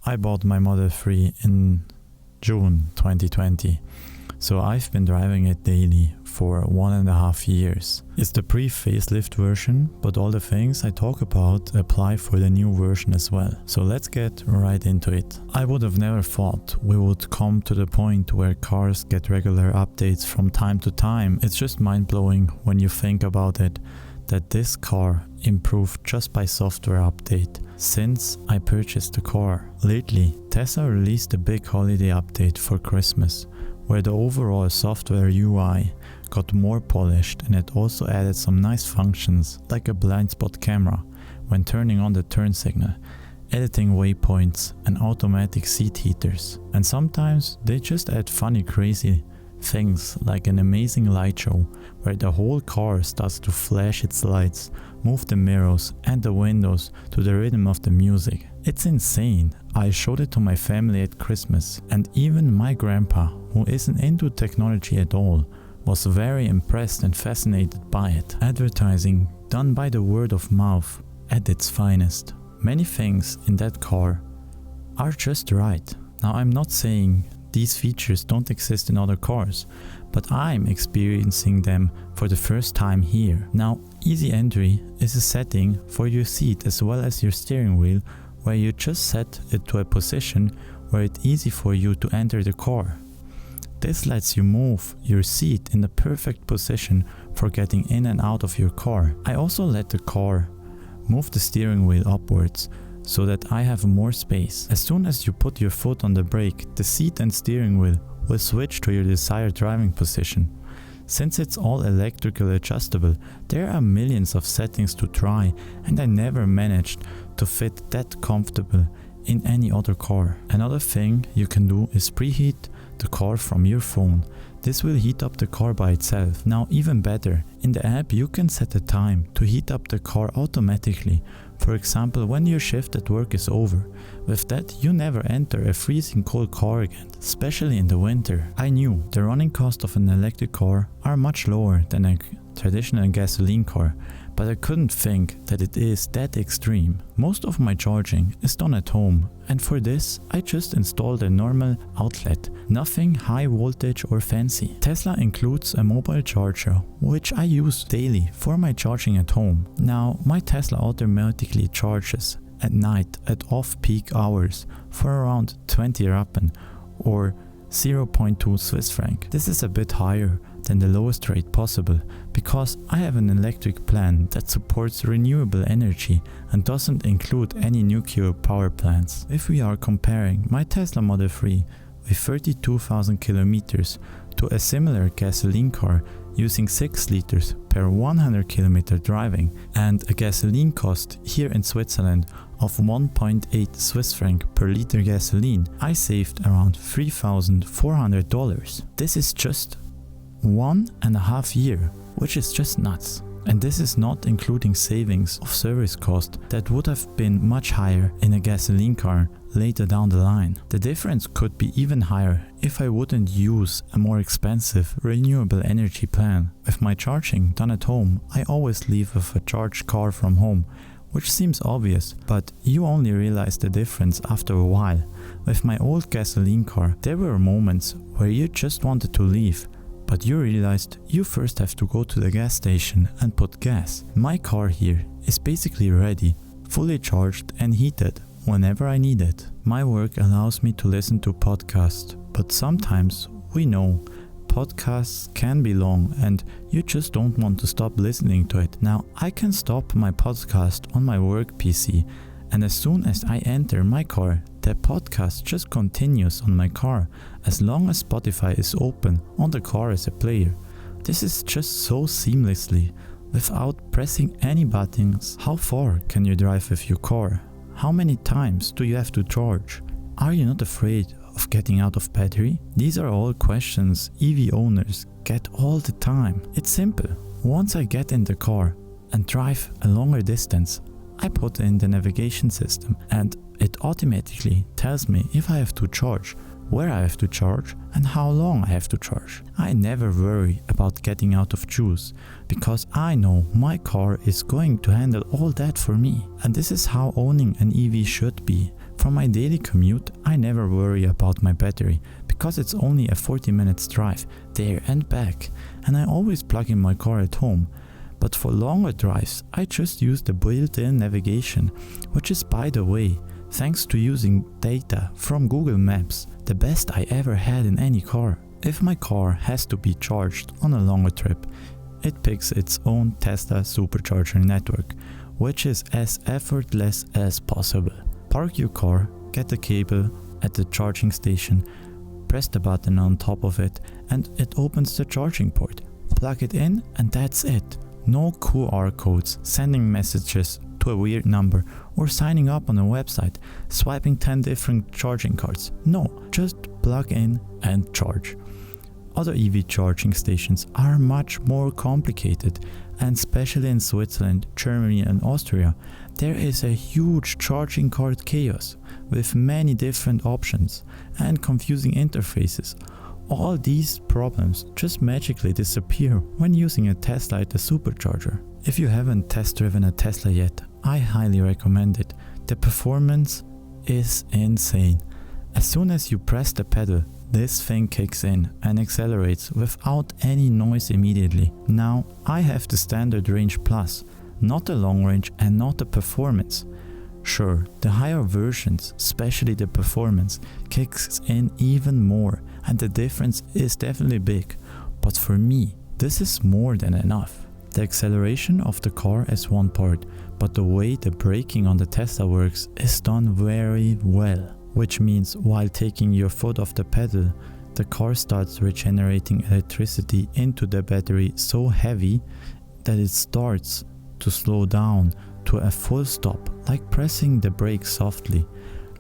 I bought my Model 3 in June 2020, so I've been driving it daily for 1.5 years. It's the pre-facelift version, but all the things I talk about apply for the new version as well. So let's get right into it. I would have never thought we would come to the point where cars get regular updates from time to time. It's just mind-blowing when you think about it, that this car improved just by software update since I purchased the car. Lately, Tesla released a big holiday update for Christmas, where the overall software UI got more polished, and it also added some nice functions like a blind spot camera when turning on the turn signal, editing waypoints and automatic seat heaters. And sometimes they just add funny crazy things like an amazing light show where the whole car starts to flash its lights, move the mirrors and the windows to the rhythm of the music. It's insane. I showed it to my family at Christmas, and even my grandpa, who isn't into technology at all, was very impressed and fascinated by it. Advertising done by the word of mouth at its finest. Many things in that car are just right. Now, I'm not saying these features don't exist in other cars, but I'm experiencing them for the first time here. Now, easy entry is a setting for your seat as well as your steering wheel, where you just set it to a position where it's easy for you to enter the car. This lets you move your seat in the perfect position for getting in and out of your car. I also let the car move the steering wheel upwards so that I have more space. As soon as you put your foot on the brake, the seat and steering wheel will switch to your desired driving position. Since it's all electrical adjustable, there are millions of settings to try, and I never managed to fit that comfortable in any other car. Another thing you can do is preheat the car from your phone. This will heat up the car by itself. Now, even better, in the app you can set a time to heat up the car automatically. For example, when your shift at work is over. With that, you never enter a freezing cold car again, especially in the winter. I knew the running cost of an electric car are much lower than a traditional gasoline car, but I couldn't think that it is that extreme. Most of my charging is done at home, and for this I just installed a normal outlet, nothing high voltage or fancy. Tesla includes a mobile charger, which I use daily for my charging at home. Now, my Tesla automatically charges at night at off-peak hours for around 20 Rappen or 0.2 Swiss franc. This is a bit higher than the lowest rate possible because I have an electric plan that supports renewable energy and doesn't include any nuclear power plants. If we are comparing my Tesla Model 3 with 32,000 kilometers to a similar gasoline car using 6 liters per 100 kilometer driving, and a gasoline cost here in Switzerland of 1.8 Swiss franc per liter gasoline, I saved around $3,400. This is just 1.5 years, which is just nuts. And this is not including savings of service cost that would have been much higher in a gasoline car later down the line. The difference could be even higher if I wouldn't use a more expensive renewable energy plan. With my charging done at home, I always leave with a charged car from home, which seems obvious, but you only realize the difference after a while. With my old gasoline car, there were moments where you just wanted to leave, but you realized you first have to go to the gas station and put gas. My car here is basically ready, fully charged and heated whenever I need it. My work allows me to listen to podcasts, but sometimes we know podcasts can be long and you just don't want to stop listening to it. Now, I can stop my podcast on my work PC, and as soon as I enter my car, the podcast just continues on my car as long as Spotify is open on the car as a player. This is just so seamlessly without pressing any buttons. How far can you drive with your car? How many times do you have to charge? Are you not afraid of getting out of battery? These are all questions EV owners get all the time. It's simple. Once I get in the car and drive a longer distance, I put in the navigation system and it automatically tells me if I have to charge, where I have to charge and how long I have to charge. I never worry about getting out of juice because I know my car is going to handle all that for me. And this is how owning an EV should be. For my daily commute, I never worry about my battery because it's only a 40 minutes drive there and back, and I always plug in my car at home. But for longer drives, I just use the built-in navigation, which is, by the way, thanks to using data from Google Maps, the best I ever had in any car. If my car has to be charged on a longer trip, it picks its own Tesla supercharger network, which is as effortless as possible. Park your car, get the cable at the charging station, press the button on top of it, and it opens the charging port. Plug it in and that's it. No QR codes, sending messages to a weird number, or signing up on a website, swiping 10 different charging cards. No, just plug in and charge. Other EV charging stations are much more complicated, and especially in Switzerland, Germany and Austria, there is a huge charging card chaos with many different options and confusing interfaces. All these problems just magically disappear when using a Tesla at the supercharger. If you haven't test driven a Tesla yet, I highly recommend it. The performance is insane. As soon as you press the pedal, this thing kicks in and accelerates without any noise immediately. Now, I have the standard range plus, not the long range and not the performance. Sure, the higher versions, especially the performance, kicks in even more, and the difference is definitely big, but for me, this is more than enough. The acceleration of the car is one part, but the way the braking on the Tesla works is done very well, which means while taking your foot off the pedal, the car starts regenerating electricity into the battery so heavy that it starts to slow down to a full stop, like pressing the brake softly.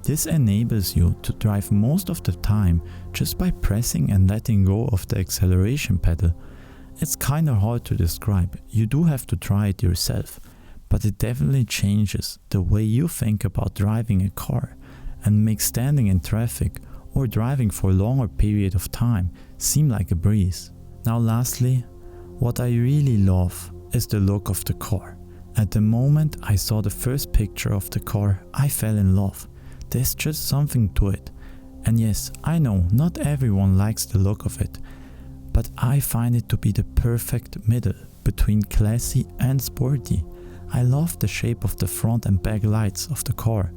This enables you to drive most of the time just by pressing and letting go of the acceleration pedal. It's kinda hard to describe, you do have to try it yourself, but it definitely changes the way you think about driving a car and makes standing in traffic or driving for a longer period of time seem like a breeze. Now lastly, what I really love is the look of the car. At the moment I saw the first picture of the car, I fell in love. There's just something to it. And yes, I know not everyone likes the look of it, but I find it to be the perfect middle between classy and sporty. I love the shape of the front and back lights of the car.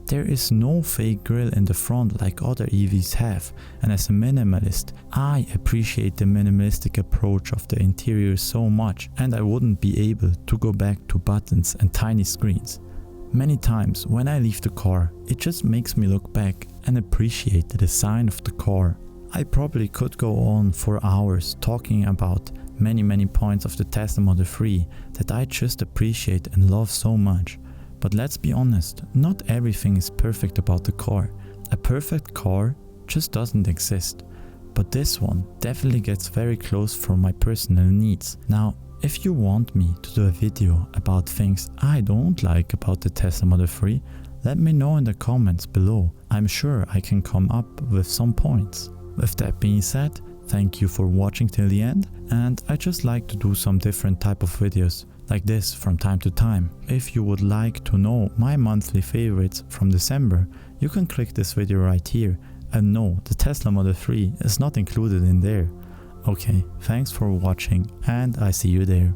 There is no fake grille in the front like other EVs have, and as a minimalist, I appreciate the minimalistic approach of the interior so much, and I wouldn't be able to go back to buttons and tiny screens. Many times when I leave the car, it just makes me look back and appreciate the design of the car. I probably could go on for hours talking about many points of the Tesla Model 3 that I just appreciate and love so much. But let's be honest, not everything is perfect about the car. A perfect car just doesn't exist. But this one definitely gets very close for my personal needs. Now, if you want me to do a video about things I don't like about the Tesla Model 3, let me know in the comments below. I'm sure I can come up with some points. With that being said, thank you for watching till the end, and I just like to do some different type of videos like this from time to time. If you would like to know my monthly favorites from December, you can click this video right here, and no, the Tesla Model 3 is not included in there. Okay, thanks for watching and I see you there.